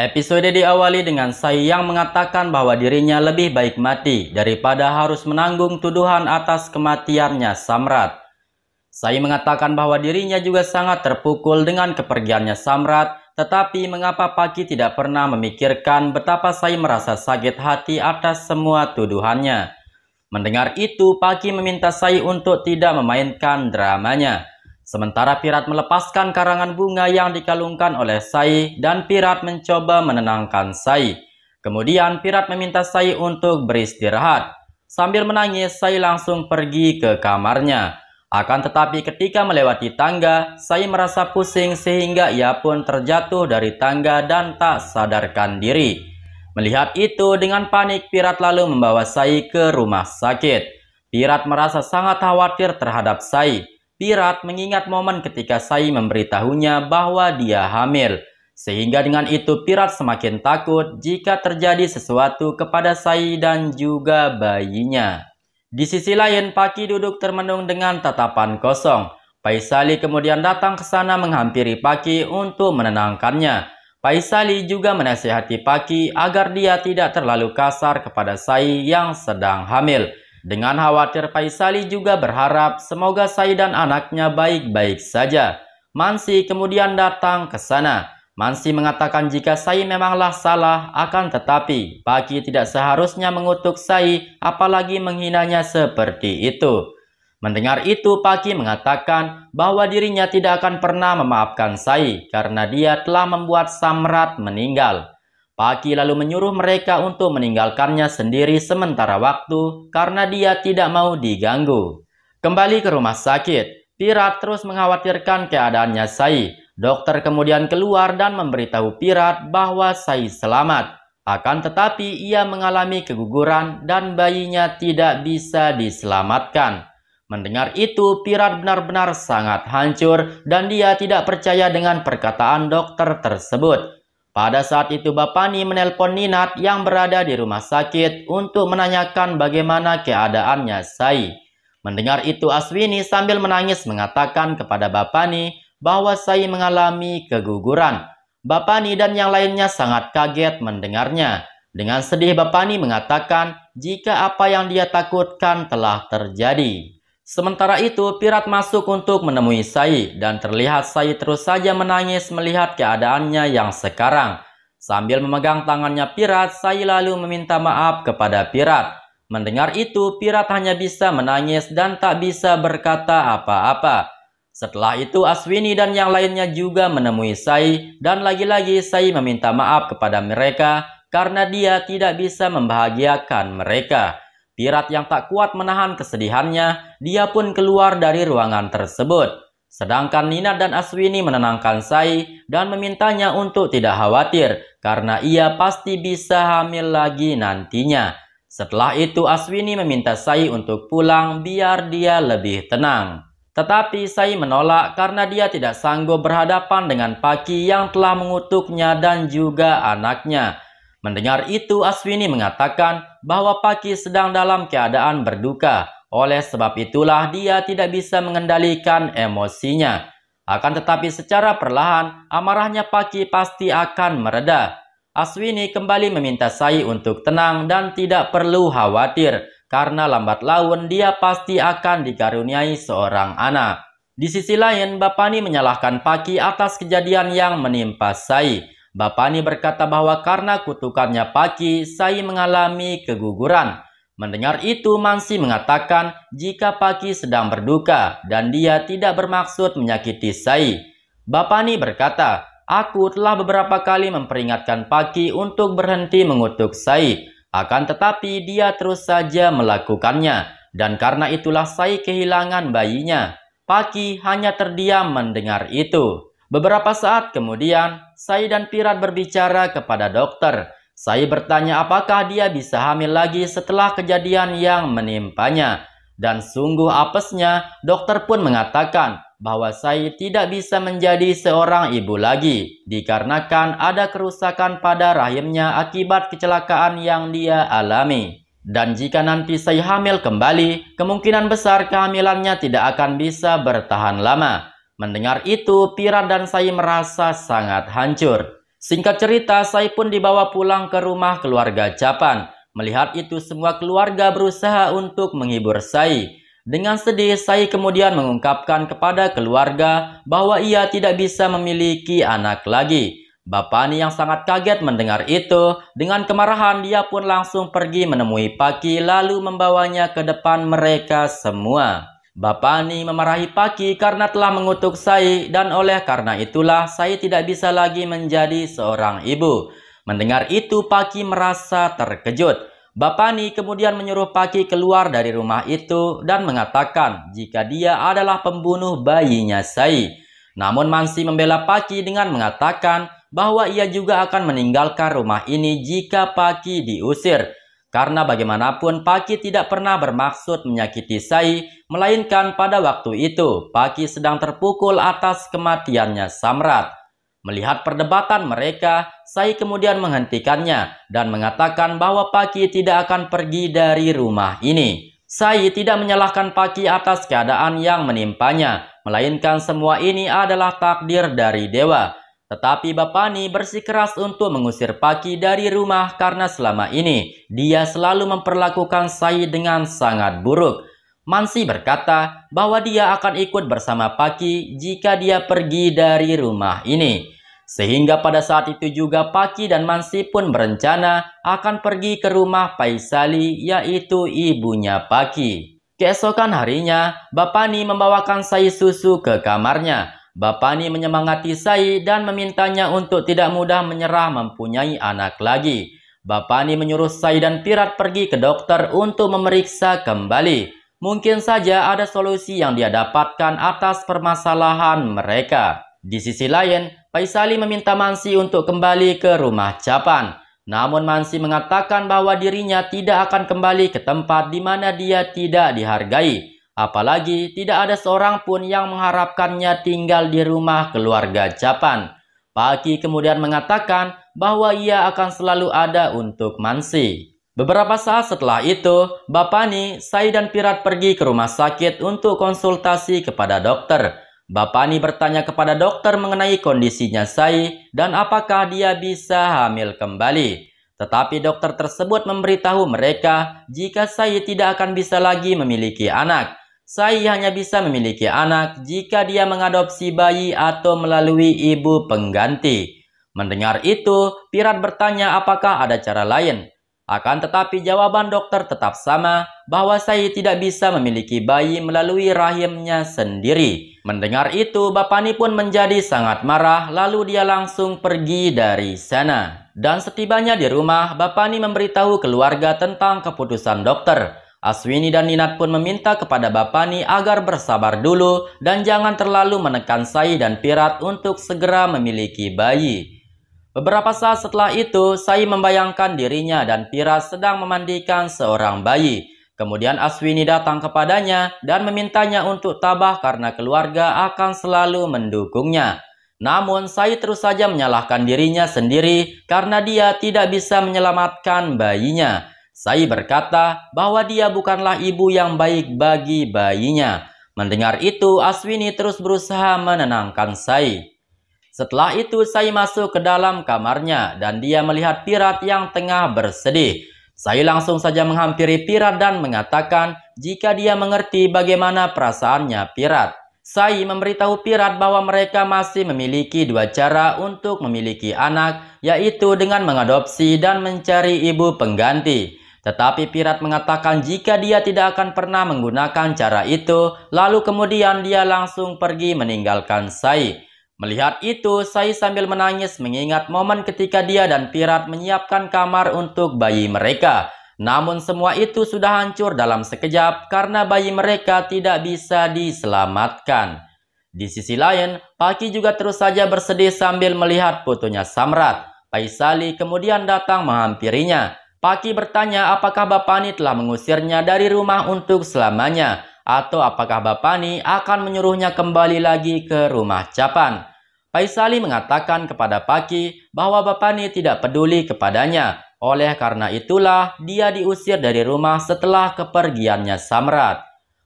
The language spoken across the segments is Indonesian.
Episode diawali dengan Sai yang mengatakan bahwa dirinya lebih baik mati daripada harus menanggung tuduhan atas kematiannya Samrat. Sai mengatakan bahwa dirinya juga sangat terpukul dengan kepergiannya Samrat, tetapi mengapa Paki tidak pernah memikirkan betapa Sai merasa sakit hati atas semua tuduhannya. Mendengar itu, Paki meminta Sai untuk tidak memainkan dramanya. Sementara Pirat melepaskan karangan bunga yang dikalungkan oleh Sai dan Pirat mencoba menenangkan Sai. Kemudian Pirat meminta Sai untuk beristirahat. Sambil menangis, Sai langsung pergi ke kamarnya. Akan tetapi ketika melewati tangga, Sai merasa pusing sehingga ia pun terjatuh dari tangga dan tak sadarkan diri. Melihat itu, dengan panik Pirat lalu membawa Sai ke rumah sakit. Pirat merasa sangat khawatir terhadap Sai. Pirat mengingat momen ketika Sai memberitahunya bahwa dia hamil. Sehingga dengan itu Pirat semakin takut jika terjadi sesuatu kepada Sai dan juga bayinya. Di sisi lain, Paki duduk termenung dengan tatapan kosong. Paisali kemudian datang ke sana menghampiri Paki untuk menenangkannya. Paisali juga menasihati Paki agar dia tidak terlalu kasar kepada Sai yang sedang hamil. Dengan khawatir, Paisali juga berharap semoga Sai dan anaknya baik-baik saja. Mansi kemudian datang ke sana. Mansi mengatakan jika Sai memanglah salah, akan tetapi Paki tidak seharusnya mengutuk Sai, apalagi menghinanya seperti itu. Mendengar itu, Paki mengatakan bahwa dirinya tidak akan pernah memaafkan Sai karena dia telah membuat Samrat meninggal. Paki lalu menyuruh mereka untuk meninggalkannya sendiri sementara waktu karena dia tidak mau diganggu. Kembali ke rumah sakit, Pirat terus mengkhawatirkan keadaannya Sai. Dokter kemudian keluar dan memberitahu Pirat bahwa Sai selamat. Akan tetapi ia mengalami keguguran dan bayinya tidak bisa diselamatkan. Mendengar itu, Pirat benar-benar sangat hancur dan dia tidak percaya dengan perkataan dokter tersebut. Pada saat itu Bapani menelpon Ninat yang berada di rumah sakit untuk menanyakan bagaimana keadaannya Sai. Mendengar itu Aswini sambil menangis mengatakan kepada Bapani bahwa Sai mengalami keguguran. Bapani dan yang lainnya sangat kaget mendengarnya. Dengan sedih Bapani mengatakan jika apa yang dia takutkan telah terjadi. Sementara itu Pirat masuk untuk menemui Sai dan terlihat Sai terus saja menangis melihat keadaannya yang sekarang. Sambil memegang tangannya Pirat, Sai lalu meminta maaf kepada Pirat. Mendengar itu Pirat hanya bisa menangis dan tak bisa berkata apa-apa. Setelah itu Aswini dan yang lainnya juga menemui Sai dan lagi-lagi Sai meminta maaf kepada mereka karena dia tidak bisa membahagiakan mereka. Pirat yang tak kuat menahan kesedihannya, dia pun keluar dari ruangan tersebut. Sedangkan Ninat dan Aswini menenangkan Sai dan memintanya untuk tidak khawatir karena ia pasti bisa hamil lagi nantinya. Setelah itu Aswini meminta Sai untuk pulang biar dia lebih tenang. Tetapi Sai menolak karena dia tidak sanggup berhadapan dengan Paki yang telah mengutuknya dan juga anaknya. Mendengar itu Aswini mengatakan bahwa Paki sedang dalam keadaan berduka. Oleh sebab itulah dia tidak bisa mengendalikan emosinya. Akan tetapi secara perlahan amarahnya Paki pasti akan mereda. Aswini kembali meminta Sai untuk tenang dan tidak perlu khawatir karena lambat laun dia pasti akan dikaruniai seorang anak. Di sisi lain Bapani menyalahkan Paki atas kejadian yang menimpa Sai. Bapani berkata bahwa karena kutukannya Paki, Sai mengalami keguguran. Mendengar itu Mansi mengatakan jika Paki sedang berduka dan dia tidak bermaksud menyakiti Sai. Bapani berkata, aku telah beberapa kali memperingatkan Paki untuk berhenti mengutuk Sai. Akan tetapi dia terus saja melakukannya. Dan karena itulah Sai kehilangan bayinya. Paki hanya terdiam mendengar itu. Beberapa saat kemudian, Sai dan Pirat berbicara kepada dokter. Sai bertanya apakah dia bisa hamil lagi setelah kejadian yang menimpanya. Dan sungguh apesnya, dokter pun mengatakan bahwa Sai tidak bisa menjadi seorang ibu lagi, dikarenakan ada kerusakan pada rahimnya akibat kecelakaan yang dia alami. Dan jika nanti Sai hamil kembali, kemungkinan besar kehamilannya tidak akan bisa bertahan lama. Mendengar itu, Pirat dan Sai merasa sangat hancur. Singkat cerita, Sai pun dibawa pulang ke rumah keluarga Capan. Melihat itu, semua keluarga berusaha untuk menghibur Sai. Dengan sedih, Sai kemudian mengungkapkan kepada keluarga bahwa ia tidak bisa memiliki anak lagi. Bapani yang sangat kaget mendengar itu, dengan kemarahan dia pun langsung pergi menemui Paki lalu membawanya ke depan mereka semua. Bapani memarahi Paki karena telah mengutuk Sai dan oleh karena itulah Sai tidak bisa lagi menjadi seorang ibu. Mendengar itu, Paki merasa terkejut. Bapani kemudian menyuruh Paki keluar dari rumah itu dan mengatakan jika dia adalah pembunuh bayinya Sai. Namun Mansi membela Paki dengan mengatakan bahwa ia juga akan meninggalkan rumah ini jika Paki diusir. Karena bagaimanapun Paki tidak pernah bermaksud menyakiti Sai, melainkan pada waktu itu Paki sedang terpukul atas kematiannya Samrat. Melihat perdebatan mereka, Sai kemudian menghentikannya dan mengatakan bahwa Paki tidak akan pergi dari rumah ini. Sai tidak menyalahkan Paki atas keadaan yang menimpanya, melainkan semua ini adalah takdir dari dewa. Tetapi Bapani bersikeras untuk mengusir Paki dari rumah karena selama ini dia selalu memperlakukan Sai dengan sangat buruk. Mansi berkata bahwa dia akan ikut bersama Paki jika dia pergi dari rumah ini. Sehingga pada saat itu juga Paki dan Mansi pun berencana akan pergi ke rumah Paisali, yaitu ibunya Paki. Keesokan harinya, Bapani membawakan Sai susu ke kamarnya. Bapani menyemangati Sai dan memintanya untuk tidak mudah menyerah mempunyai anak lagi. Bapani menyuruh Sai dan Pirat pergi ke dokter untuk memeriksa kembali. Mungkin saja ada solusi yang dia dapatkan atas permasalahan mereka. Di sisi lain, Paisali meminta Mansi untuk kembali ke rumah Capan. Namun Mansi mengatakan bahwa dirinya tidak akan kembali ke tempat di mana dia tidak dihargai. Apalagi tidak ada seorang pun yang mengharapkannya tinggal di rumah keluarga Capan. Paki kemudian mengatakan bahwa ia akan selalu ada untuk Mansi. Beberapa saat setelah itu, Bapani, Sai dan Pirat pergi ke rumah sakit untuk konsultasi kepada dokter. Bapani bertanya kepada dokter mengenai kondisinya Sai dan apakah dia bisa hamil kembali. Tetapi dokter tersebut memberitahu mereka jika Sai tidak akan bisa lagi memiliki anak. Sai hanya bisa memiliki anak jika dia mengadopsi bayi atau melalui ibu pengganti. Mendengar itu, Pirat bertanya apakah ada cara lain. Akan tetapi jawaban dokter tetap sama, bahwa Sai tidak bisa memiliki bayi melalui rahimnya sendiri. Mendengar itu, Bapani pun menjadi sangat marah, lalu dia langsung pergi dari sana. Dan setibanya di rumah, Bapani memberitahu keluarga tentang keputusan dokter. Aswini dan Ninat pun meminta kepada Bapani agar bersabar dulu dan jangan terlalu menekan Sai dan Pirat untuk segera memiliki bayi. Beberapa saat setelah itu, Sai membayangkan dirinya dan Pirat sedang memandikan seorang bayi. Kemudian Aswini datang kepadanya dan memintanya untuk tabah karena keluarga akan selalu mendukungnya. Namun Sai terus saja menyalahkan dirinya sendiri karena dia tidak bisa menyelamatkan bayinya. Sai berkata bahwa dia bukanlah ibu yang baik bagi bayinya. Mendengar itu, Aswini terus berusaha menenangkan Sai. Setelah itu, Sai masuk ke dalam kamarnya dan dia melihat Pirat yang tengah bersedih. Sai langsung saja menghampiri Pirat dan mengatakan jika dia mengerti bagaimana perasaannya Pirat. Sai memberitahu Pirat bahwa mereka masih memiliki dua cara untuk memiliki anak, yaitu dengan mengadopsi dan mencari ibu pengganti. Tetapi Pirat mengatakan jika dia tidak akan pernah menggunakan cara itu, lalu kemudian dia langsung pergi meninggalkan Sai. Melihat itu, Sai sambil menangis mengingat momen ketika dia dan Pirat menyiapkan kamar untuk bayi mereka. Namun semua itu sudah hancur dalam sekejap karena bayi mereka tidak bisa diselamatkan. Di sisi lain, Paki juga terus saja bersedih sambil melihat putunya Samrat. Paisali kemudian datang menghampirinya. Paki bertanya apakah Bapani telah mengusirnya dari rumah untuk selamanya, atau apakah Bapani akan menyuruhnya kembali lagi ke rumah Capan. Paisali mengatakan kepada Paki bahwa Bapani tidak peduli kepadanya, oleh karena itulah dia diusir dari rumah setelah kepergiannya Samrat.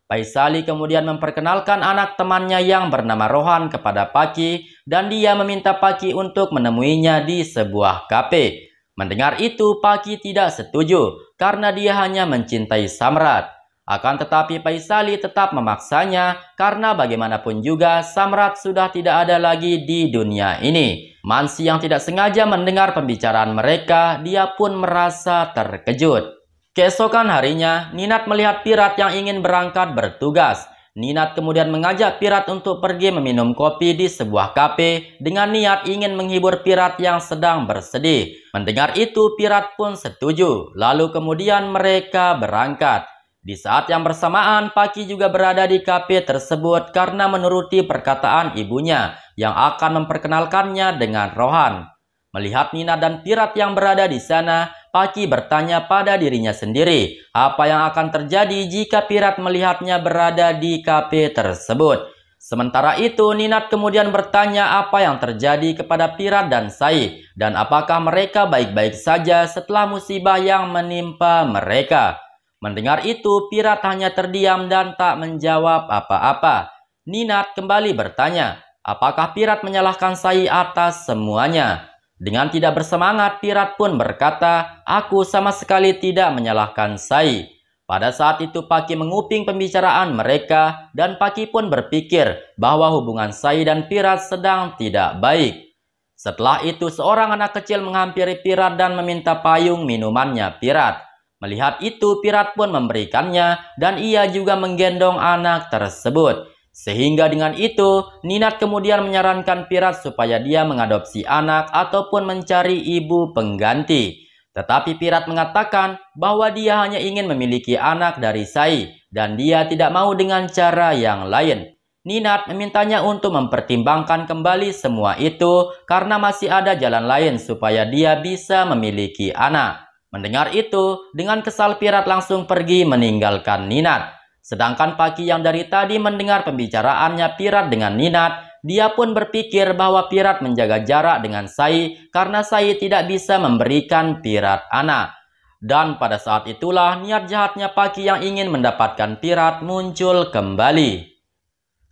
Paisali kemudian memperkenalkan anak temannya yang bernama Rohan kepada Paki dan dia meminta Paki untuk menemuinya di sebuah kafe. Mendengar itu, Paki tidak setuju karena dia hanya mencintai Samrat. Akan tetapi Paisali tetap memaksanya karena bagaimanapun juga Samrat sudah tidak ada lagi di dunia ini. Mansi yang tidak sengaja mendengar pembicaraan mereka, dia pun merasa terkejut. Keesokan harinya, Ninat melihat Pirat yang ingin berangkat bertugas. Ninat kemudian mengajak Pirat untuk pergi meminum kopi di sebuah kafe dengan niat ingin menghibur Pirat yang sedang bersedih. Mendengar itu, Pirat pun setuju. Lalu kemudian mereka berangkat. Di saat yang bersamaan, Paki juga berada di kafe tersebut karena menuruti perkataan ibunya yang akan memperkenalkannya dengan Rohan. Melihat Ninat dan Pirat yang berada di sana, Paki bertanya pada dirinya sendiri, apa yang akan terjadi jika Pirat melihatnya berada di kafe tersebut. Sementara itu, Ninat kemudian bertanya apa yang terjadi kepada Pirat dan Sai, dan apakah mereka baik-baik saja setelah musibah yang menimpa mereka. Mendengar itu, Pirat hanya terdiam dan tak menjawab apa-apa. Ninat kembali bertanya, apakah Pirat menyalahkan Sai atas semuanya? Dengan tidak bersemangat, Pirat pun berkata, aku sama sekali tidak menyalahkan Sai. Pada saat itu Paki menguping pembicaraan mereka dan Paki pun berpikir bahwa hubungan Sai dan Pirat sedang tidak baik. Setelah itu seorang anak kecil menghampiri Pirat dan meminta payung minumannya Pirat. Melihat itu Pirat pun memberikannya dan ia juga menggendong anak tersebut. Sehingga dengan itu, Ninat kemudian menyarankan Pirat supaya dia mengadopsi anak ataupun mencari ibu pengganti. Tetapi Pirat mengatakan bahwa dia hanya ingin memiliki anak dari Sai dan dia tidak mau dengan cara yang lain. Ninat memintanya untuk mempertimbangkan kembali semua itu karena masih ada jalan lain supaya dia bisa memiliki anak. Mendengar itu, dengan kesal Pirat langsung pergi meninggalkan Ninat. Sedangkan Paki yang dari tadi mendengar pembicaraannya Pirat dengan Ninat, dia pun berpikir bahwa Pirat menjaga jarak dengan Sai karena Sai tidak bisa memberikan Pirat anak. Dan pada saat itulah niat jahatnya Paki yang ingin mendapatkan Pirat muncul kembali.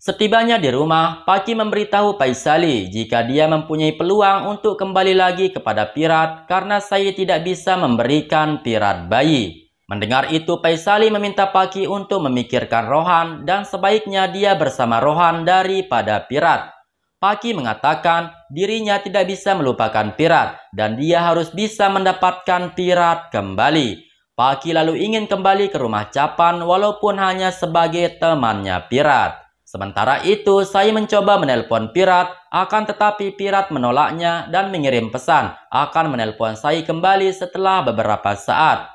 Setibanya di rumah, Paki memberitahu Paisali jika dia mempunyai peluang untuk kembali lagi kepada Pirat karena Sai tidak bisa memberikan Pirat bayi. Mendengar itu, Paisali meminta Paki untuk memikirkan Rohan dan sebaiknya dia bersama Rohan daripada Pirat. Paki mengatakan dirinya tidak bisa melupakan Pirat dan dia harus bisa mendapatkan Pirat kembali. Paki lalu ingin kembali ke rumah Capan walaupun hanya sebagai temannya Pirat. Sementara itu, Sai mencoba menelpon Pirat, akan tetapi Pirat menolaknya dan mengirim pesan akan menelpon Sai kembali setelah beberapa saat.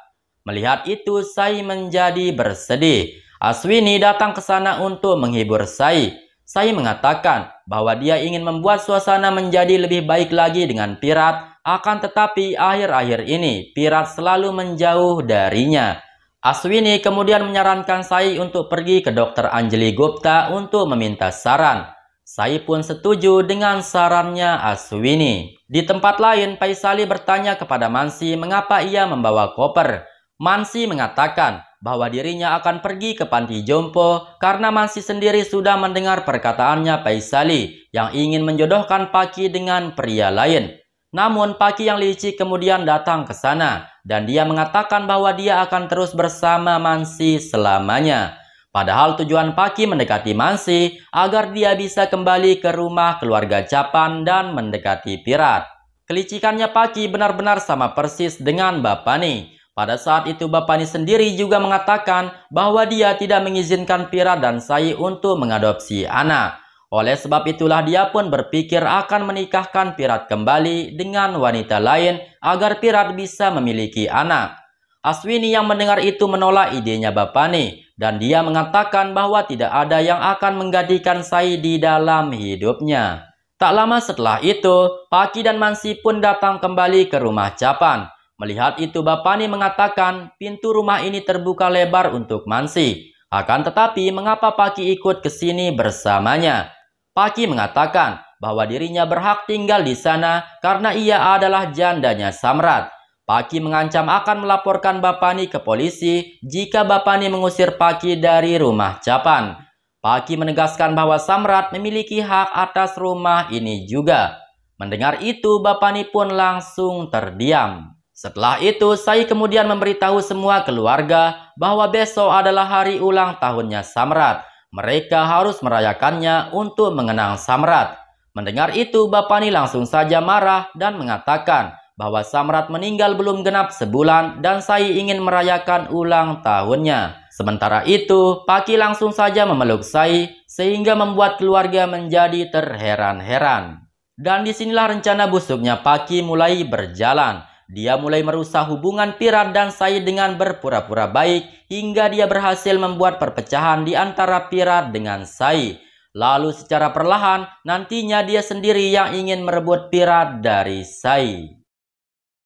Melihat itu, Sai menjadi bersedih. Aswini datang ke sana untuk menghibur Sai. Sai mengatakan bahwa dia ingin membuat suasana menjadi lebih baik lagi dengan Pirat, akan tetapi akhir-akhir ini Pirat selalu menjauh darinya. Aswini kemudian menyarankan Sai untuk pergi ke Dr. Anjali Gupta untuk meminta saran. Sai pun setuju dengan sarannya Aswini. Di tempat lain, Paisali bertanya kepada Mansi mengapa ia membawa koper. Mansi mengatakan bahwa dirinya akan pergi ke panti jompo karena Mansi sendiri sudah mendengar perkataannya Paisali yang ingin menjodohkan Paki dengan pria lain. Namun Paki yang licik kemudian datang ke sana dan dia mengatakan bahwa dia akan terus bersama Mansi selamanya. Padahal tujuan Paki mendekati Mansi agar dia bisa kembali ke rumah keluarga Capan dan mendekati Pirat. Kelicikannya Paki benar-benar sama persis dengan Bapani. Pada saat itu Bapani sendiri juga mengatakan bahwa dia tidak mengizinkan Pirat dan Sai untuk mengadopsi anak. Oleh sebab itulah dia pun berpikir akan menikahkan Pirat kembali dengan wanita lain agar Pirat bisa memiliki anak. Aswini yang mendengar itu menolak idenya Bapani dan dia mengatakan bahwa tidak ada yang akan menggantikan Sai di dalam hidupnya. Tak lama setelah itu, Paki dan Mansi pun datang kembali ke rumah Capan. Melihat itu Bapani mengatakan pintu rumah ini terbuka lebar untuk Mansi. Akan tetapi mengapa Paki ikut ke sini bersamanya? Paki mengatakan bahwa dirinya berhak tinggal di sana karena ia adalah jandanya Samrat. Paki mengancam akan melaporkan Bapani ke polisi jika Bapani mengusir Paki dari rumah Capan. Paki menegaskan bahwa Samrat memiliki hak atas rumah ini juga. Mendengar itu, Bapani pun langsung terdiam. Setelah itu, Sai kemudian memberitahu semua keluarga bahwa besok adalah hari ulang tahunnya Samrat. Mereka harus merayakannya untuk mengenang Samrat. Mendengar itu, Bapani langsung saja marah dan mengatakan bahwa Samrat meninggal belum genap sebulan dan Sai ingin merayakan ulang tahunnya. Sementara itu, Paki langsung saja memeluk Sai sehingga membuat keluarga menjadi terheran-heran. Dan disinilah rencana busuknya Paki mulai berjalan. Dia mulai merusak hubungan Pirat dan Sai dengan berpura-pura baik hingga dia berhasil membuat perpecahan di antara Pirat dengan Sai. Lalu secara perlahan nantinya dia sendiri yang ingin merebut Pirat dari Sai.